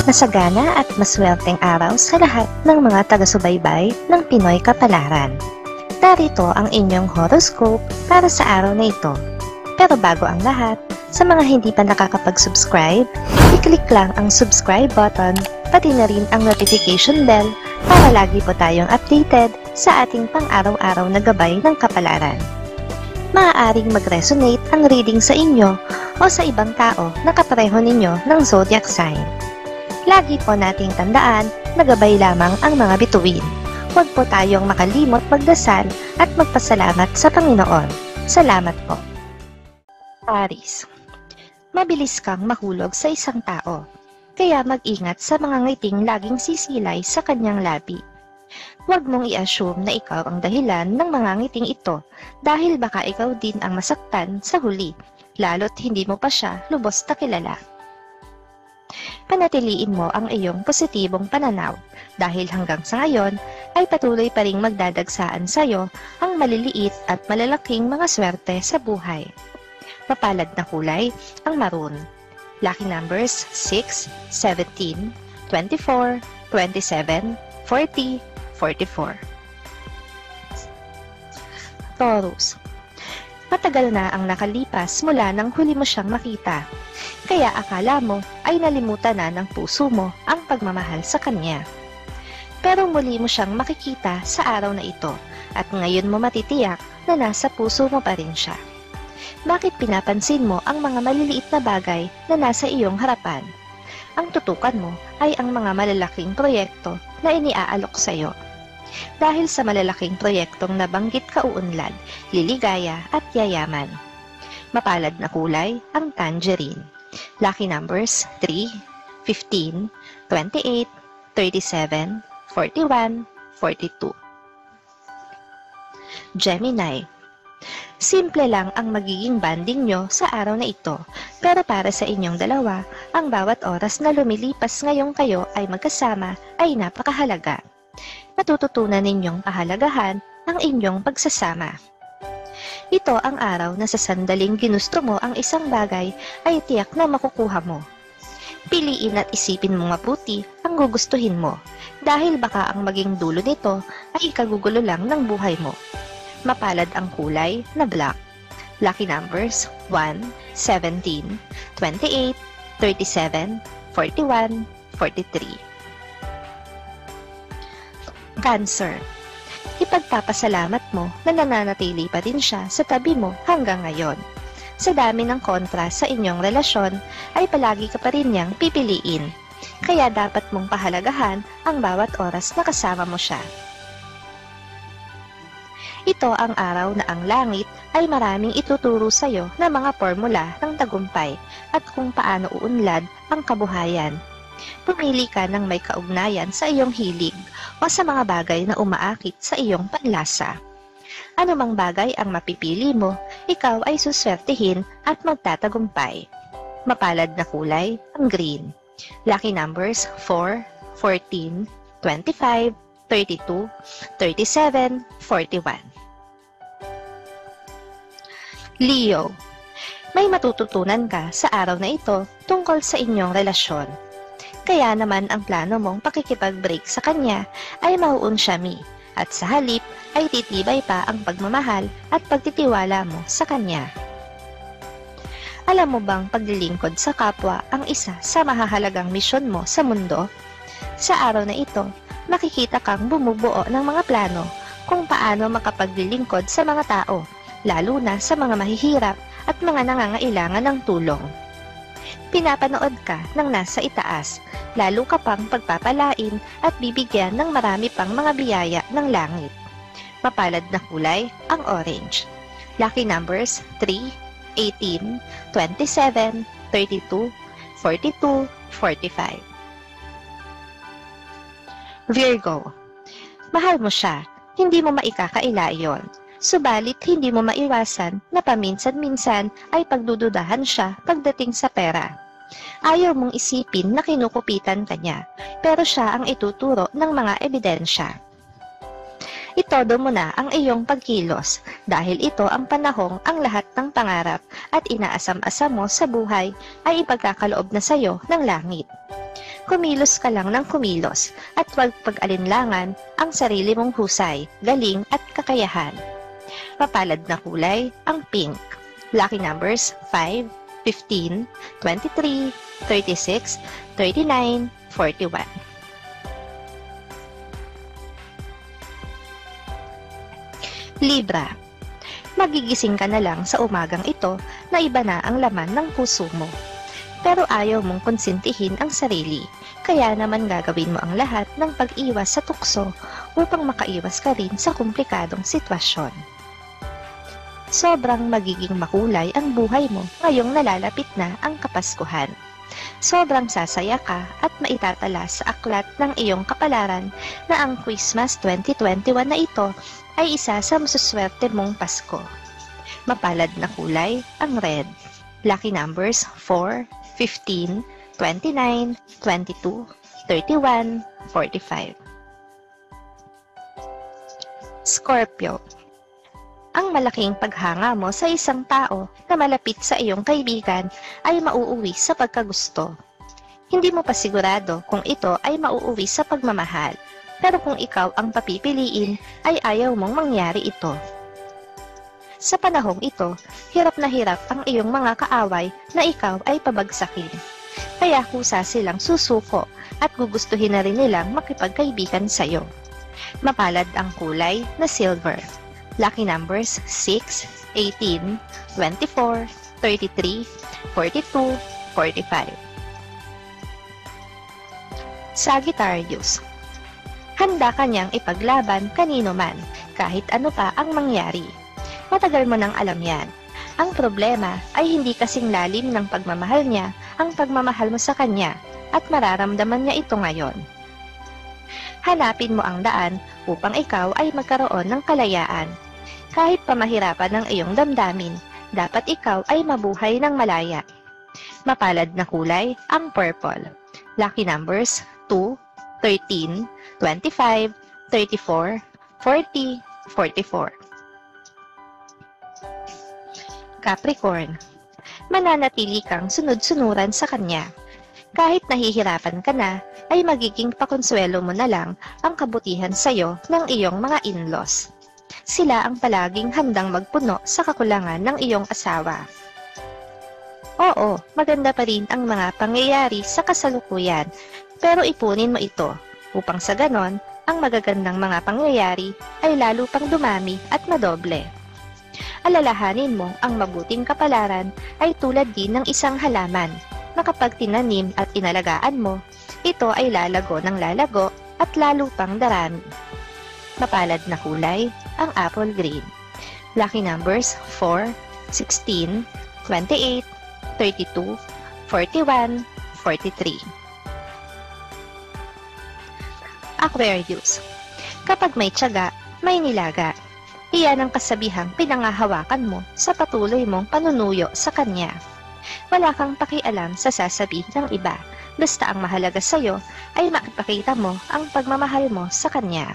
Masagana at maswerteng araw sa lahat ng mga taga-subaybay ng Pinoy Kapalaran. Narito ang inyong horoscope para sa araw na ito. Pero bago ang lahat, sa mga hindi pa nakakapag-subscribe, i-click lang ang subscribe button, pati na rin ang notification bell para lagi po tayong updated sa ating pang-araw-araw na gabay ng kapalaran. Maaaring mag-resonate ang reading sa inyo o sa ibang tao na kapareho ninyo ng zodiac sign. Lagi po nating tandaan na gabay lamang ang mga bituin. Huwag po tayong makalimot magdasal at magpasalamat sa Panginoon. Salamat po. Aries. Mabilis kang mahulog sa isang tao, kaya mag-ingat sa mga ngiting laging sisilay sa kanyang labi. Huwag mong i-assume na ikaw ang dahilan ng mga ngiting ito dahil baka ikaw din ang masaktan sa huli, lalo't hindi mo pa siya lubos na kilala. Panatiliin mo ang iyong positibong pananaw dahil hanggang sa ngayon ay patuloy pa ring magdadagsaan sa iyo ang maliliit at malalaking mga swerte sa buhay. Mapalad na kulay ang maroon. Lucky numbers 6, 17, 24, 27, 40, 44. Taurus. Matagal na ang nakalipas mula nang huli mo siyang makita, kaya akala mo ay nalimutan na ng puso mo ang pagmamahal sa kanya. Pero muli mo siyang makikita sa araw na ito at ngayon mo matitiyak na nasa puso mo pa rin siya. Bakit pinapansin mo ang mga maliliit na bagay na nasa iyong harapan? Ang tutukan mo ay ang mga malalaking proyekto na iniaalok sa iyo. Dahil sa malalaking proyektong nabanggit kauunlad, liligaya at yayaman. Mapalad na kulay ang tangerine. Lucky numbers 3, 15, 28, 37, 41, 42. Gemini. Simple lang ang magiging banding nyo sa araw na ito, pero para sa inyong dalawa, ang bawat oras na lumilipas ngayong kayo ay magkasama ay napakahalaga. Matututunan ninyong pahalagahan ang inyong pagsasama. Ito ang araw na sa sandaling ginusto mo ang isang bagay ay tiyak na makukuha mo. Piliin at isipin mo mabuti ang gugustuhin mo dahil baka ang maging dulo nito ay ikagugulo lang ng buhay mo. Mapalad ang kulay na black. Lucky numbers 1, 17, 28, 37, 41, 43. Cancer. Ipagpapasalamat mo na nananatili pa din siya sa tabi mo hanggang ngayon. Sa dami ng kontra sa inyong relasyon, ay palagi ka pa rin niyang pipiliin. Kaya dapat mong pahalagahan ang bawat oras na kasama mo siya. Ito ang araw na ang langit ay maraming ituturo sa iyo na mga formula ng tagumpay at kung paano uunlad ang kabuhayan. Pumili ka ng may kaugnayan sa iyong hilig o sa mga bagay na umaakit sa iyong panlasa. Ano mang bagay ang mapipili mo, ikaw ay suswertihin at magtatagumpay. Mapalad na kulay ang green. Lucky numbers 4, 14, 25, 32, 37, 41. Leo. May matututunan ka sa araw na ito tungkol sa inyong relasyon. Kaya naman ang plano mong pakikipag-break sa kanya ay mauunsyami at sa halip ay titibay pa ang pagmamahal at pagtitiwala mo sa kanya. Alam mo bang paglilingkod sa kapwa ang isa sa mahahalagang misyon mo sa mundo? Sa araw na ito, makikita kang bumubuo ng mga plano kung paano makapaglilingkod sa mga tao, lalo na sa mga mahihirap at mga nangangailangan ng tulong. Pinapanood ka ng nasa itaas, lalo ka pang pagpapalain at bibigyan ng marami pang mga biyaya ng langit. Mapalad na kulay ang orange. Lucky numbers 3, 18, 27, 32, 42, 45. Virgo. Mahal mo siya, hindi mo maikakaila iyon. Subalit hindi mo maiwasan na paminsan-minsan ay pagdududahan siya pagdating sa pera. Ayaw mong isipin na kinukupitan ka niya, pero siya ang ituturo ng mga ebidensya. Itodo mo na ang iyong pagkilos dahil ito ang panahong ang lahat ng pangarap at inaasam-asam mo sa buhay ay ipagkakaloob na sa iyo ng langit. Kumilos ka lang ng kumilos at huwag pag-alinlangan ang sarili mong husay, galing at kakayahan. Mapalad na kulay ang pink. Lucky numbers 5, 15, 23, 36, 39, 41. Libra. Magigising ka na lang sa umagang ito na iba na ang laman ng puso mo. Pero ayaw mong konsintihin ang sarili, kaya naman gagawin mo ang lahat ng pag-iwas sa tukso upang makaiwas ka rin sa komplikadong sitwasyon. Sobrang magiging makulay ang buhay mo ngayong nalalapit na ang Kapaskuhan. Sobrang sasaya ka at maitatala sa aklat ng iyong kapalaran na ang Christmas 2021 na ito ay isa sa masuswerte mong Pasko. Mapalad na kulay ang red. Lucky numbers 4, 15, 29, 22, 31, 45. Scorpio. Ang malaking paghanga mo sa isang tao na malapit sa iyong kaibigan ay mauuwi sa pagkagusto. Hindi mo pa sigurado kung ito ay mauuwi sa pagmamahal, pero kung ikaw ang papipiliin ay ayaw mong mangyari ito. Sa panahong ito, hirap na hirap ang iyong mga kaaway na ikaw ay pabagsakin. Kaya kusa silang susuko at gugustuhin na rin nilang makipagkaibigan sa iyo. Mapalad ang kulay na silver. Lucky numbers 6, 18, 24, 33, 42, 45. Sagittarius. Handa ka niyang ipaglaban kanino man, kahit ano pa ang mangyari. Matagal mo nang alam yan. Ang problema ay hindi kasing lalim ng pagmamahal niya ang pagmamahal mo sa kanya at mararamdaman niya ito ngayon. Hanapin mo ang daan upang ikaw ay magkaroon ng kalayaan. Kahit pamahirapan ng iyong damdamin, dapat ikaw ay mabuhay ng malaya. Mapalad na kulay ang purple. Lucky numbers 2, 13, 25, 34, 40, 44. Capricorn. Mananatili kang sunod-sunuran sa kanya. Kahit nahihirapan ka na, ay magiging pakonsuelo mo na lang ang kabutihan sa'yo ng iyong mga in-laws. Sila ang palaging handang magpuno sa kakulangan ng iyong asawa. Oo, maganda pa rin ang mga pangyayari sa kasalukuyan, pero ipunin mo ito upang sa ganon, ang magagandang mga pangyayari ay lalo pang dumami at madoble. Alalahanin mo ang mabuting kapalaran ay tulad din ng isang halaman na kapag tinanim at inalagaan mo, ito ay lalago ng lalago at lalo pang darami. Mapalad na kulay ang apple green. Lucky numbers 4, 16, 28, 32, 41, 43. Aquarius. Kapag may tiyaga, may nilaga. Iyan ang kasabihang pinangahawakan mo sa patuloy mong panunuyo sa kanya. Wala kang pakialam sa sasabihin ng iba, basta ang mahalaga sa'yo ay makipakita mo ang pagmamahal mo sa kanya.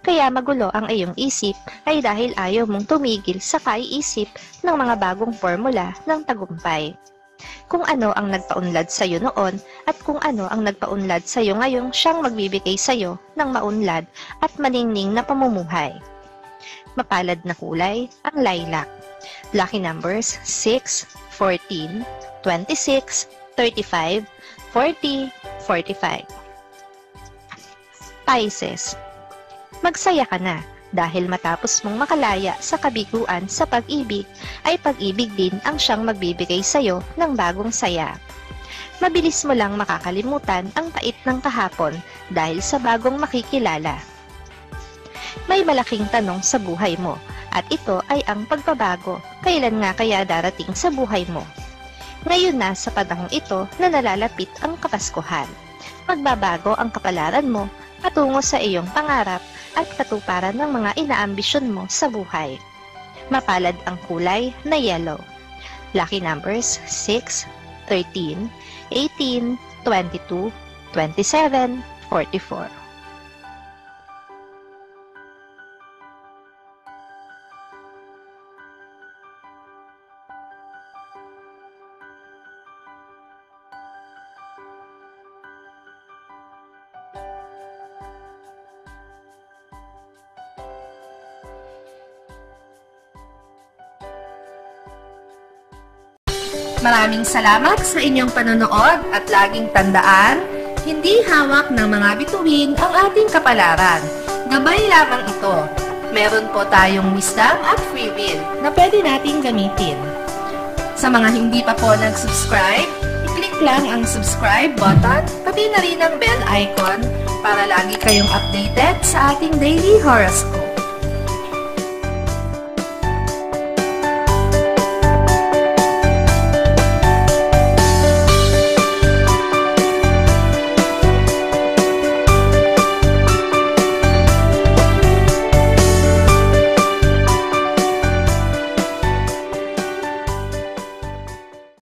Kaya magulo ang iyong isip ay dahil ayaw mong tumigil sa kaiisip ng mga bagong formula ng tagumpay. Kung ano ang nagpaunlad sa iyo noon at kung ano ang nagpaunlad sa iyo ngayong siyang magbibigay sa iyo ng maunlad at maningning na pamumuhay. Mapalad na kulay ang lilac. Lucky numbers 6, 14, 26, 35, 40, 45. Pisces. Magsaya ka na dahil matapos mong makalaya sa kabiguan sa pag-ibig ay pag-ibig din ang siyang magbibigay sa iyo ng bagong saya. Mabilis mo lang makakalimutan ang pait ng kahapon dahil sa bagong makikilala. May malaking tanong sa buhay mo at ito ay ang pagbabago. Kailan nga kaya darating sa buhay mo? Ngayon na sa panahong ito na nalalapit ang Kapaskuhan. Magbabago ang kapalaran mo patungo sa iyong pangarap at katuparan ng mga inaambisyon mo sa buhay. Mapalad ang kulay na yellow. Lucky numbers 6, 13, 18, 22, 27, 44. Maraming salamat sa inyong panonood at laging tandaan, hindi hawak ng mga bituin ang ating kapalaran. Gabay lamang ito. Meron po tayong wisdom at free will na pwede nating gamitin. Sa mga hindi pa po nag-subscribe, i-click lang ang subscribe button, pati na rin ang bell icon para lagi kayong updated sa ating daily horoscope.